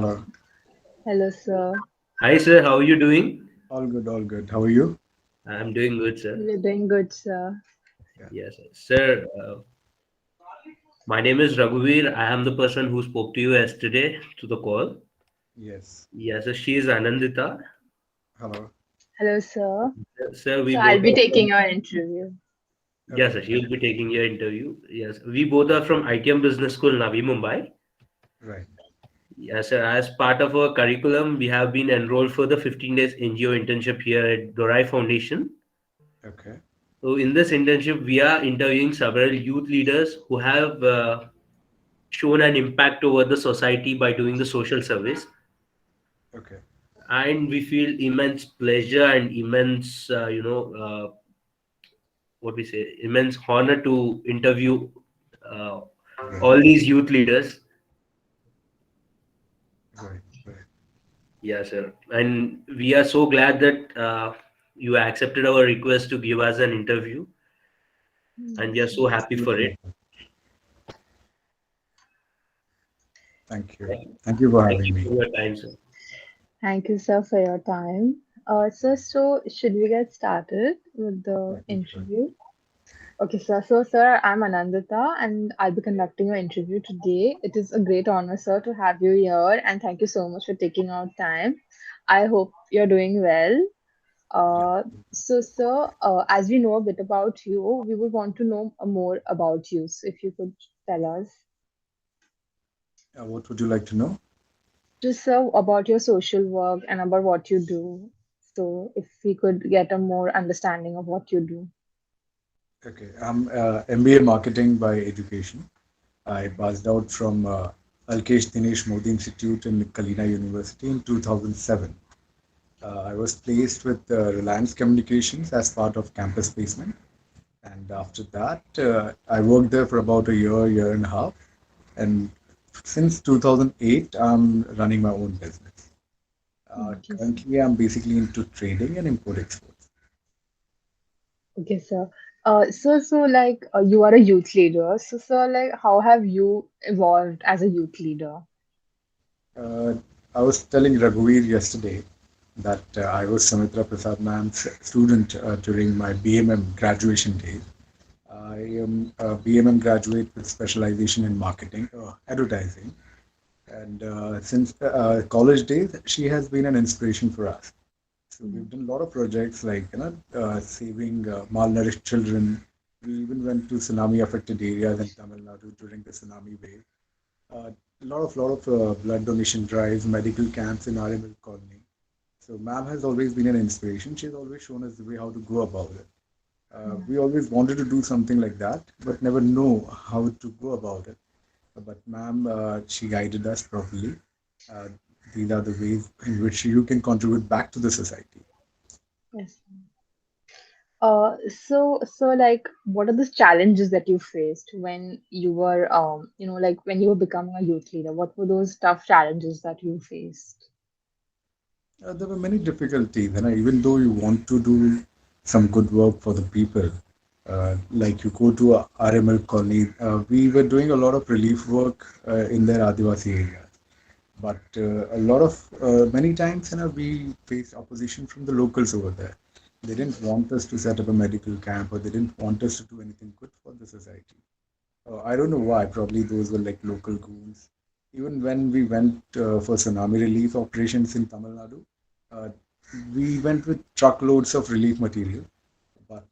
Hello. Hello, sir. Hi, sir. How are you doing? All good, all good. How are you? I'm doing good, sir. We're doing good, sir. Yeah. Yes, sir. Sir, my name is Raghuveer. I am the person who spoke to you yesterday to the call. Yes. Yes, sir. She is Anandita. Hello. Hello, sir. Sir, we So both I'll be are taking from. your interview. Yes, Okay. sir. She will be taking your interview. Yes, we both are from ITM Business School, Navi Mumbai. Right. Yes, sir. As part of our curriculum, we have been enrolled for the 15 days NGO internship here at DORAI Foundation. Okay. So, in this internship, we are interviewing several youth leaders who have shown an impact over the society by doing the social service, Okay. and we feel immense pleasure and immense what we say, immense honor to interview uh, Right. all these youth leaders. Right. Right. Yes, sir, and we are so glad that you accepted our request to give us an interview, and we are Yes, so sir. happy for it. Absolutely. Thank you. Thank you for Thank having you me. for your time, sir. Thank you, sir, for your time. So should we get started with the Yeah, go for it. interview? Okay, sir. So, sir, I'm Anandita, and I'll be conducting your interview today. It is a great honor, sir, to have you here, and thank you so much for taking out time. I hope you're doing well. Yeah. Sir, as we know a bit about you, we would want to know more about you. So, if you could tell us What would you like to know? just, sir, about your social work and about what you do. So, if we could get a more understanding of what you do. Okay. I'm MBA Marketing by education. I passed out from Alkesh Dinesh Modi Institute in Kalina University in 2007. I was placed with Reliance Communications as part of campus placement. And after that, I worked there for about a year, year and a half. And since 2008, I'm running my own business. Okay, sir. Currently, I'm basically into trading and import exports. Okay, sir. You are a youth leader. So, sir, like, how have you evolved as a youth leader? Uh, I was telling Raghuveer yesterday that I was Samitra Prasad ma'am's student during my BMM graduation days. I am a BMM graduate with specialization in marketing, advertising. And since college days, she has been an inspiration for us. So we've done a lot of projects like saving malnourished children. We even went to tsunami affected areas in Tamil Nadu during the tsunami wave. A lot of blood donation drives, medical camps in RML colony. So ma'am has always been an inspiration. She's always shown us the way how to go about it. We always wanted to do something like that, but never know how to go about it. But ma'am, she guided us properly. Uh, these are the ways in which you can contribute back to the society. Yes. Like, what are the challenges that you faced when you were, like when you were becoming a youth leader? What were those tough challenges that you faced? There were many difficulties, and even though you want to do some good work for the people, like you go to a RML colony, we were doing a lot of relief work in their Adivasi areas. But many times, we faced opposition from the locals over there. They didn't want us to set up a medical camp, or they didn't want us to do anything good for the society. I don't know why. Probably those were like local goons. Even when we went for tsunami relief operations in Tamil Nadu, uh, we went with truckloads of relief material. But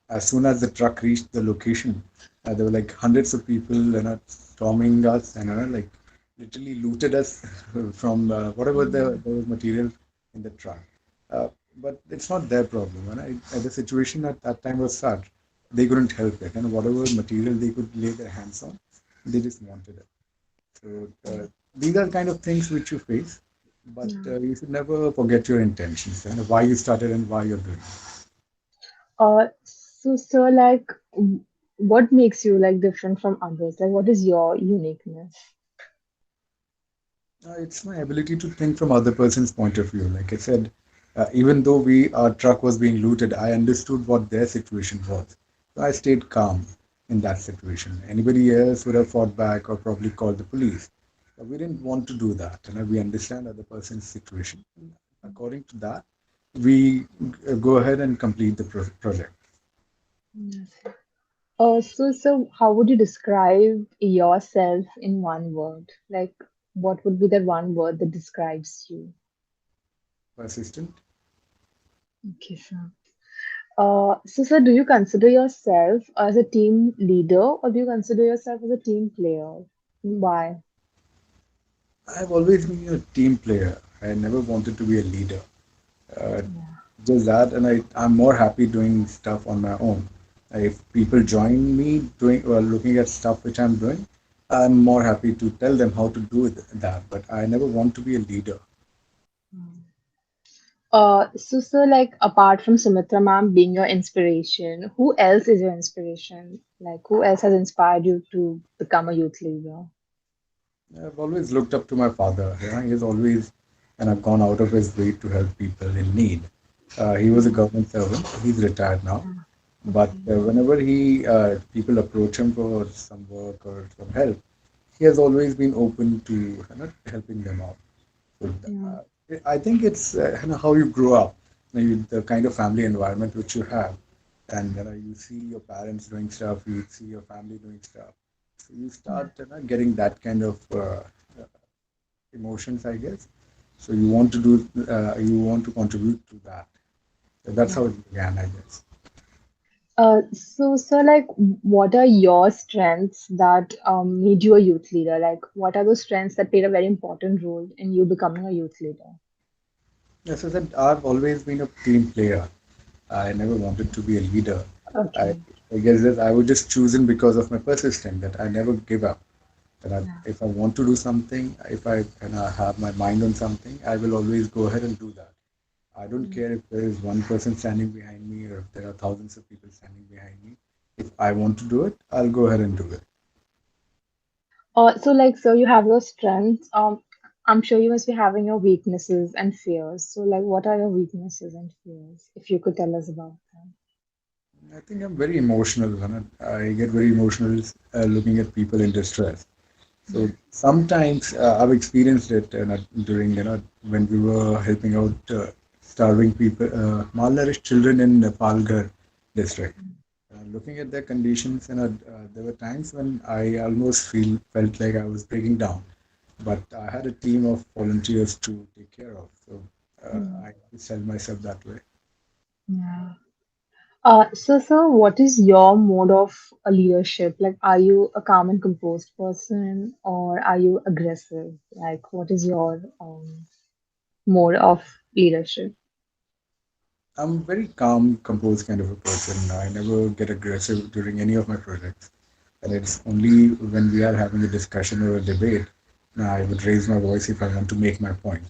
as soon as the truck reached the location, there were like hundreds of people, storming us and like literally looted us from whatever there was material in the truck. Uh, but it's not their problem. The situation at that time was such they couldn't help it, and whatever material they could lay their hands on, they just wanted it. So these are kind of things which you face, but Yeah. you should never forget your intentions and why you started and why you're doing it. What makes you like different from others? Like, what is your uniqueness? It's my ability to think from other person's point of view. Like I said, even though our truck was being looted, I understood what their situation was. So I stayed calm in that situation. Anybody else would have fought back or probably called the police. We didn't want to do that. We understand other person's situation. And according to that, we go ahead and complete the project. Yes. So how would you describe yourself in one word? Like, what would be that one word that describes you? Persistent. Okay, sir. So, do you consider yourself as a team leader or do you consider yourself as a team player? Why? I've always been a team player. I never wanted to be a leader. Uh, Yeah. just that, and I'm more happy doing stuff on my own. If people join me doing or looking at stuff which I'm doing, I'm more happy to tell them how to do that. But I never want to be a leader. So, like, apart from Sumitra ma'am being your inspiration, who else is your inspiration? Like, who else has inspired you to become a youth leader? I've always looked up to my father. He's always and I've gone out of his way to help people in need. He was a Yeah. government servant. He's retired now. Yeah. But Okay. whenever he people approach him for some work or some help, he has always been open to helping them out. So Yeah. I think it's how you grow up, the kind of family environment which you have, and you see your parents doing stuff, you see your family doing stuff, so you Yeah. start getting that kind of emotions, I guess. So you want to contribute to that. So that's Yeah. how it began, I guess. So, like, what are your strengths that made you a youth leader? Like, what are those strengths that played a very important role in you becoming a youth leader? Yes, I said I've always been a team player. I never wanted to be a leader. I, Okay. I guess that I was just chosen because of my persistence that I never give up. That Yeah. if I want to do something, if I have my mind on something, I will always go ahead and do that. I don't care if there is one person standing behind me or if there are thousands of people standing behind me. If I want to do it, I'll go ahead and do it. So you have your strengths. I'm sure you must be having your weaknesses and fears. So, like, what are your weaknesses and fears? If you could tell us about them. I think I'm very emotional. I get very emotional looking at people in distress. So sometimes I've experienced it during when we were helping out starving people, malnourished children in Palghar district. Looking at their conditions, there were times when I almost felt like I was breaking down. But I had a team of volunteers to take care of, so Mm. I always tell myself that way. Yeah. So, what is your mode of leadership? Like, are you a calm and composed person, or are you aggressive? Like, what is your mode of leadership? I'm very calm, composed kind of a person. I never get aggressive during any of my projects. And it's only when we are having a discussion or a debate, I would raise my voice if I want to make my point.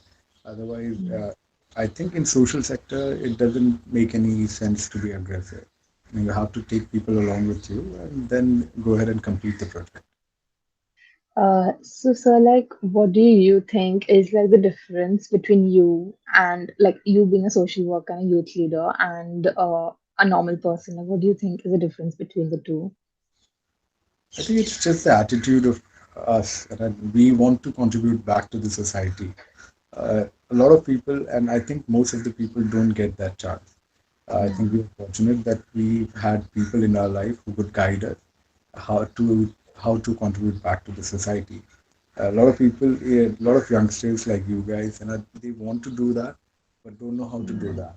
Otherwise, I think in social sector, it doesn't make any sense to be aggressive. You have to take people along with you and then go ahead and complete the project. So, sir, like, what do you think is like the difference between you and like you being a social worker and a youth leader and a normal person? Like, what do you think is the difference between the two? I think it's just the attitude of us that we want to contribute back to the society. A lot of people, and I think most of the people don't get that chance. I Yeah. think we're fortunate that we've had people in our life who could guide us how to contribute back to the society. A lot of people, a lot of youngsters like you guys, and they want to do that, but don't know how to do that.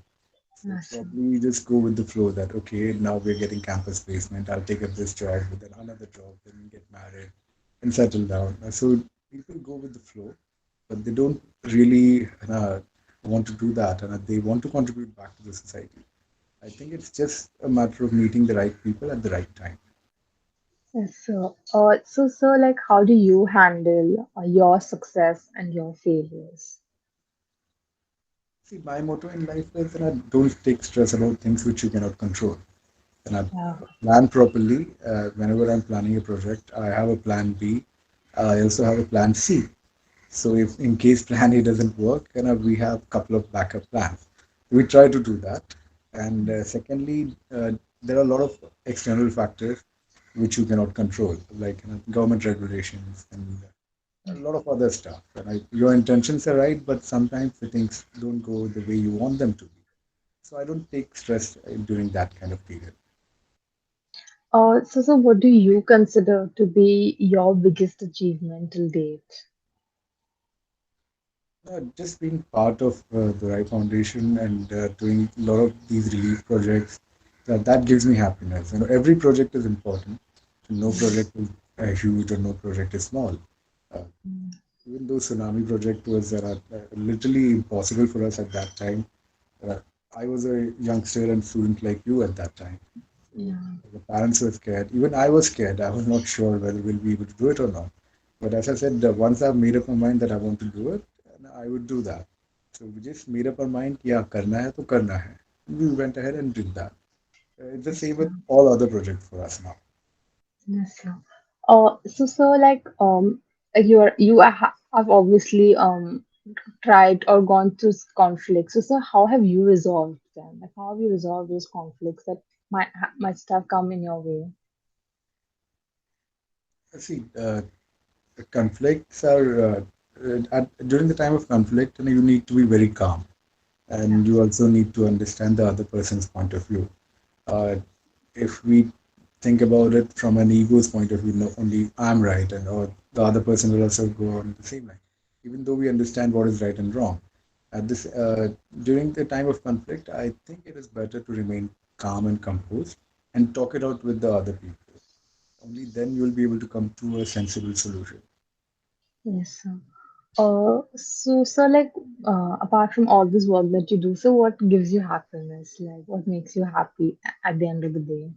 So Yes. probably just go with the flow that okay, now we're getting campus placement. I'll take up this job, but then another job, then get married and settle down. So people go with the flow, but they don't really want to do that, and they want to contribute back to the society. I think it's just a matter of meeting the right people at the right time. Yes, so, like, how do you handle your success and your failures? See, my motto in life is that I don't take stress about things which you cannot control. And I Yeah. plan properly. Whenever I'm planning a project, I have a plan B. I also have a plan C. So if in case plan A doesn't work, we have a couple of backup plans. We try to do that. And secondly, there are a lot of external factors which you cannot control, like government regulations and a lot of other stuff. And your intentions are right, but sometimes the things don't go the way you want them to be. So I don't take stress during that kind of period. So what do you consider to be your biggest achievement till date? Just being part of the Rai Foundation and doing a lot of these relief projects, that gives me happiness. Every project is important. No project is huge or no project is small. Uh, Even though tsunami project was literally impossible for us at that time, uh, I was a youngster and student like you at that time. So Yeah, the parents were scared. Even I was scared. I was not sure whether we'll be able to do it or not. But as I said, once I've made up my mind that I want to do it, and I would do that. So we just made up our mind, yeah, karna hai to karna hai. We went ahead and did that. It's the yes, same sir. with all other projects for us now. Yes, sir. So like have obviously tried or gone through conflicts. So sir, how have you resolved them? Like how have you resolved those conflicts that might have come in your way? See, conflicts are during the time of conflict, you need to be very calm, and you also need to understand the other person's point of view. Uh, if we think about it from an ego's point of view, no, only I'm right, and or the other person will also go on the same line, even though we understand what is right and wrong. At this During the time of conflict, I think it is better to remain calm and composed and talk it out with the other people. Only then you will be able to come to a sensible solution. Yes, sir. So sir, like apart from all this work that you do, so what gives you happiness? Like what makes you happy at the end of the day?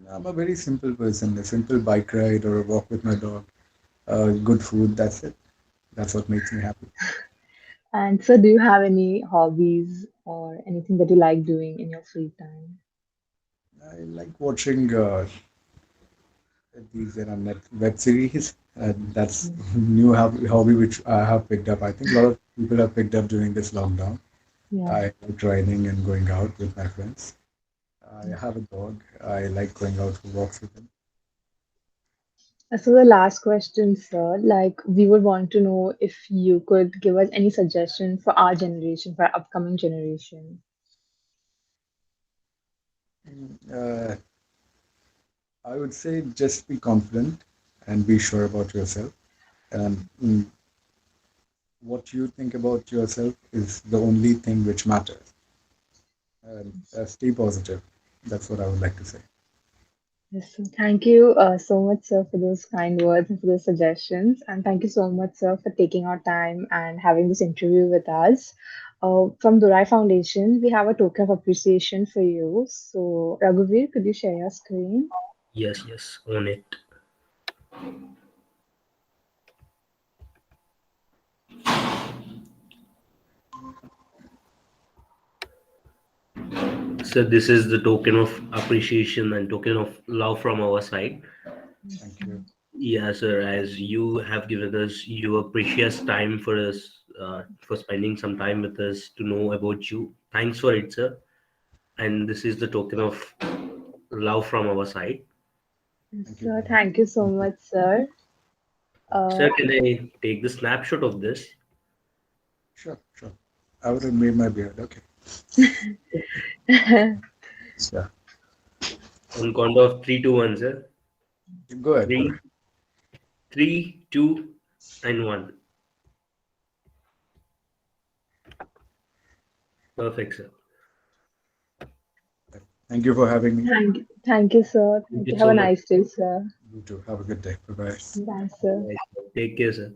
I'm a very simple person. A simple bike ride or a walk with my dog, good food. That's it. That's what makes me happy. And so, do you have any hobbies or anything that you like doing in your free time? I like watching these net web series. That's Mm. new hobby which I have picked up. I think a lot of people have picked up during this lockdown. Yeah. I like riding and going out with my friends. I Yes. have a dog. I like going out for walks with him. So the last question, sir, like we would want to know if you could give us any suggestion for our generation, for our upcoming generation. Uh, I would say just be confident and be sure about yourself. And what you think about yourself is the only thing which matters. And stay positive. That's what I would like to say. Yes, sir. Thank you so much, sir, for those kind words and for those suggestions. And thank you so much, sir, for taking our time and having this interview with us. From DORAI Foundation, we have a token of appreciation for you. So, Raghuveer, could you share your screen? Yes, yes, own it. So this is the token of appreciation and token of love from our side. Yes, Thank sir. you. Yeah, sir, as you have given us your precious time for us, for spending some time with us to know about you. Thanks for it, sir. And this is the token of love from our side. Yes, Thank you, sir. brother. Thank you so Thank you. much, sir. Thanks. Sir, Uh, can I take the snapshot of this? Sure, sure. I would have made my beard. Okay. Yeah. On count of three, two, one, sir. Go ahead. Go Three, ahead. three, two, and one. Perfect, sir. Thank you for having me. thank you, sir. Thank Thank you you. Have so a much. nice day, sir. You too. Have a good day. Bye bye. Bye, sir. Take care, sir.